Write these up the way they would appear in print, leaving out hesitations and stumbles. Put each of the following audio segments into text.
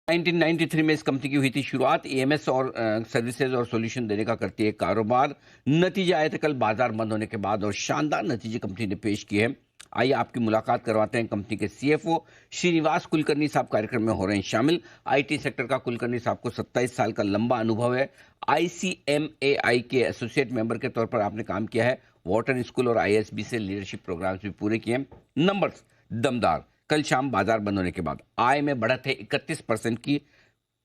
1993 में इस कंपनी की हुई थी शुरुआत। ईएमएस और सर्विसेज और सॉल्यूशन देने का करती है कारोबार। नतीजे आए थे कल बाजार बंद होने के बाद और शानदार नतीजे कंपनी ने पेश किए हैं। आइए आपकी मुलाकात करवाते हैं कंपनी के सीएफओ श्रीनिवास कुलकर्णी साहब। कार्यक्रम में हो रहे हैं शामिल। आईटी सेक्टर का कुलकर्णी साहब को 27 साल का लंबा अनुभव है। आईसीएमएआई के एसोसिएट मेंबर के तौर पर आपने काम किया है। वाटन स्कूल और आईएसबी से लीडरशिप प्रोग्राम्स भी पूरे किए हैं। नंबर्स दमदार। कल शाम बाजार बंद होने के बाद आय में बढ़त है 31% की।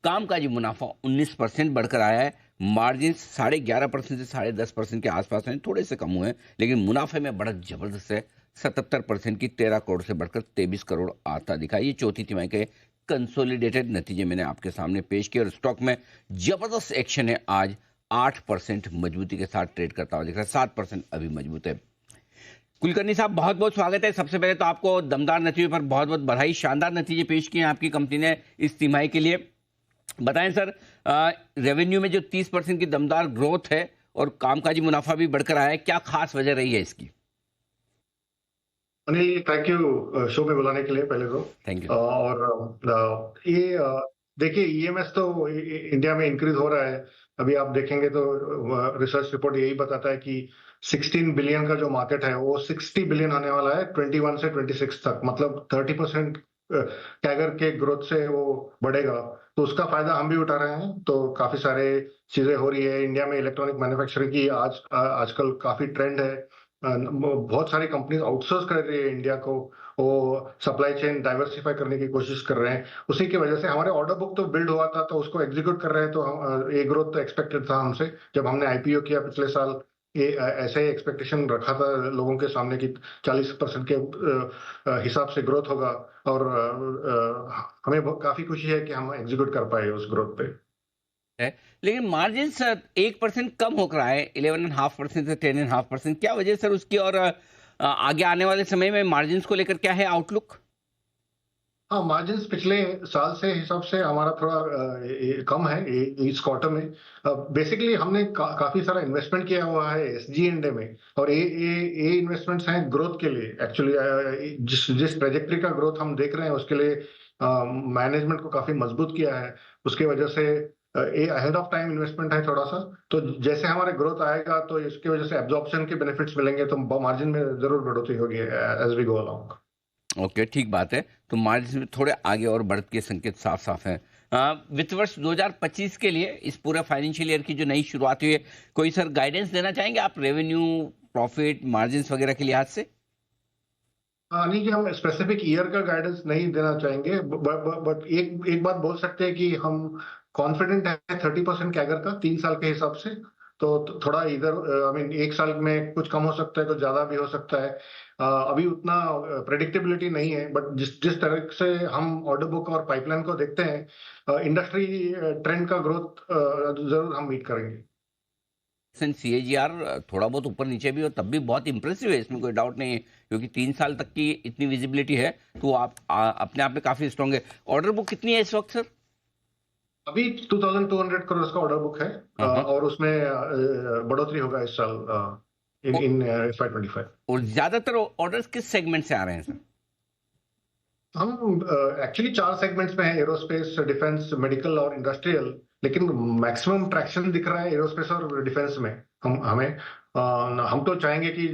कामकाजी मुनाफा 19% बढ़कर आया है। मार्जिन 11.5% से 10.5% के आसपास हैं, थोड़े से कम हुए हैं, लेकिन मुनाफे में बढ़त जबरदस्त है। 77% की 13 करोड़ से बढ़कर 23 करोड़ आता दिखा। ये चौथी तिमाही के कंसोलिडेटेड नतीजे मैंने आपके सामने पेश किए और स्टॉक में जबरदस्त एक्शन है। आज 8% मजबूती के साथ ट्रेड करता हुआ दिख रहा है। 7% अभी मजबूत है। कुलकर्णी साहब, बहुत बहुत स्वागत है। सबसे पहले तो आपको दमदार नतीजे पर बहुत बहुत बधाई। शानदार नतीजे पेश किए हैं आपकी कंपनी ने इस तिमाही के लिए। बताएं सर, रेवेन्यू में जो 30% की दमदार ग्रोथ है और कामकाजी मुनाफा भी बढ़कर आया है, क्या खास वजह रही है इसकी? अनिल, थैंक यू शो में बुलाने के लिए पहले तो। Thank you. ये देखिए, ईएमएस तो इंडिया में इंक्रीज हो रहा है। अभी आप देखेंगे तो रिसर्च रिपोर्ट यही बताता है कि 16 बिलियन का जो मार्केट है वो 60 बिलियन होने वाला है 21 से 26 तक। मतलब 30% कैगर के ग्रोथ से वो बढ़ेगा। तो उसका फायदा हम भी उठा रहे हैं। तो काफी सारे चीजें हो रही है इंडिया में। इलेक्ट्रॉनिक मैन्युफैक्चरिंग की आजकल काफी ट्रेंड है। बहुत सारी कंपनीज आउटसोर्स कर रही है इंडिया को। वो सप्लाई चेन डाइवर्सिफाई करने की कोशिश कर रहे हैं। उसी की वजह से हमारे ऑर्डर बुक तो बिल्ड हुआ था, तो उसको एग्जीक्यूट कर रहे हैं। तो हम ये ग्रोथ तो एक्सपेक्टेड था हमसे। जब हमने आईपीओ किया पिछले साल, ये ऐसे ही एक्सपेक्टेशन रखा था लोगों के सामने कि 40% के हिसाब से ग्रोथ होगा। और हमें काफी खुशी है कि हम एग्जीक्यूट कर पाए उस ग्रोथ पे। है, लेकिन मार्जिन सर 1% कम हो रहा है, 11.5% से 10.5%। क्या वजह सर उसकी? और आगे आने वाले समय में मार्जिन को लेकर क्या है आउटलुक? हाँ, मार्जिन पिछले साल से हिसाब से हमारा थोड़ा कम है इस क्वार्टर में। बेसिकली हमने काफी सारा इन्वेस्टमेंट किया हुआ है एसजी&ए में। और ये इन्वेस्टमेंट्स हैं ग्रोथ के लिए। एक्चुअली जिस ट्रेजेक्टरी का ग्रोथ हम देख रहे हैं उसके लिए मैनेजमेंट को काफी मजबूत किया है। उसकी वजह से ये अहेड ऑफ टाइम इन्वेस्टमेंट है थोड़ा सा। तो जैसे हमारे ग्रोथ आएगा तो इसकी वजह से एब्जॉर्प्शन के बेनिफिट्स मिलेंगे, तो मार्जिन में जरूर बढ़ोतरी होगी as we go along. Okay, ठीक बात है। तो मार्जिन में थोड़े आगे और बढ़त के संकेत साफ साफ हैं। वित्त वर्ष 2025 के लिए इस पूरे फाइनेंशियल ईयर की जो नई शुरुआत हुई है, कोई सर गाइडेंस देना चाहेंगे आप रेवेन्यू, प्रॉफिट, मार्जिन वगैरह के लिहाज से? नहीं कि हम स्पेसिफिक ईयर का गाइडेंस नहीं देना चाहेंगे। बट एक बात बोल सकते हैं कि हम कॉन्फिडेंट है 30% कैगर का 3 साल के हिसाब से। तो थोड़ा इधर आई मीन एक साल में कुछ कम हो सकता है, कुछ ज्यादा भी हो सकता है। अभी उतना प्रेडिक्टेबिलिटी नहीं है। बट जिस जिस तरह से हम ऑर्डर बुक और पाइपलाइन को देखते हैं, इंडस्ट्री ट्रेंड का ग्रोथ जरूर हम मीट करेंगे। सीएजीआर थोड़ा बहुत ऊपर नीचे भी हो तब भी बहुत इंप्रेसिव है, इसमें कोई डाउट नहीं है, क्योंकि 3 साल तक की इतनी विजिबिलिटी है तो आप अपने आप में काफी स्ट्रांग है। ऑर्डर बुक कितनी है इस वक्त सर? अभी 2200 करोड़ का ऑर्डर बुक है। और उसमें बढ़ोतरी होगा इस साल इन FY25। और ज्यादातर ऑर्डर्स किस सेगमेंट से आ रहे हैं सर? हम एक्चुअली 4 सेगमेंट्स में है: एरोस्पेस, डिफेंस, मेडिकल और इंडस्ट्रियल। लेकिन मैक्सिमम ट्रैक्शन दिख रहा है एरोस्पेस और डिफेंस में। हम तो चाहेंगे कि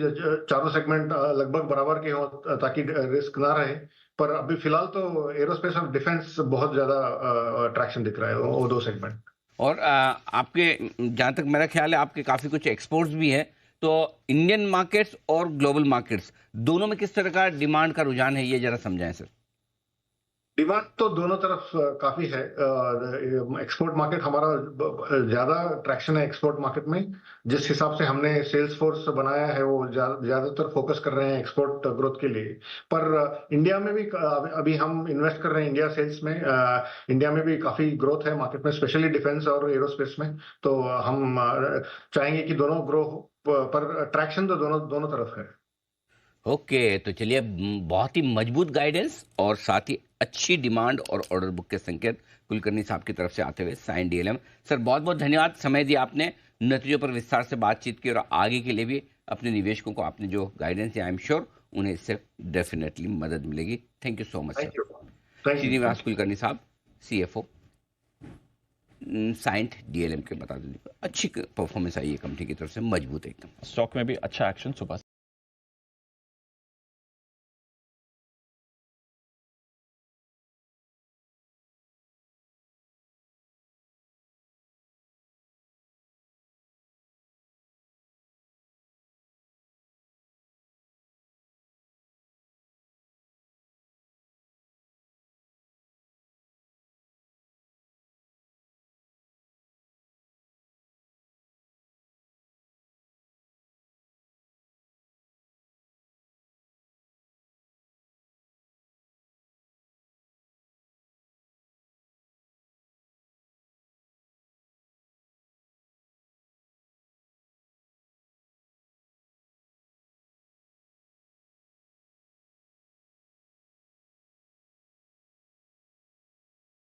चारों सेगमेंट लगभग बराबर के हो ताकि रिस्क ना रहे। पर अभी फिलहाल तो एरोस्पेस और डिफेंस बहुत ज्यादा ट्रैक्शन दिख रहा है, वो 2 सेगमेंट। और आपके, जहां तक मेरा ख्याल है, आपके काफी कुछ एक्सपोर्ट्स भी है। तो इंडियन मार्केट्स और ग्लोबल मार्केट्स दोनों में किस तरह का डिमांड का रुझान है, ये जरा समझाएं सर। डिमांड तो दोनों तरफ काफी है। एक्सपोर्ट मार्केट हमारा ज्यादा ट्रैक्शन है एक्सपोर्ट मार्केट में। जिस हिसाब से हमने सेल्स फोर्स बनाया है वो ज्यादातर फोकस कर रहे हैं एक्सपोर्ट ग्रोथ के लिए। पर इंडिया में भी अभी हम इन्वेस्ट कर रहे हैं इंडिया सेल्स में। इंडिया में भी काफी ग्रोथ है मार्केट में, स्पेशली डिफेंस और एरोस्पेस में। तो हम चाहेंगे कि दोनों ग्रो, पर ट्रैक्शन तो दोनों दोनों तरफ है। ओके, तो चलिए, बहुत ही मजबूत गाइडेंस और साथ ही अच्छी डिमांड और ऑर्डर बुक के संकेत कुलकर्णी साहब की तरफ से आते हुए साइन डीएलएम। सर बहुत बहुत धन्यवाद, समय दिया आपने, नतीजों पर विस्तार से बातचीत की और आगे के लिए भी अपने निवेशकों को आपने जो गाइडेंस है, आई एम श्योर उन्हें इससे डेफिनेटली मदद मिलेगी। Thank you so much thank sir. You. Thank you. Shrinivas Kulkarni साहब, CFO साइंट डीएलएम के बता दें, अच्छी परफॉर्मेंस आई है कंपनी की तरफ से, मजबूत एकदम। स्टॉक में भी अच्छा एक्शन सुबह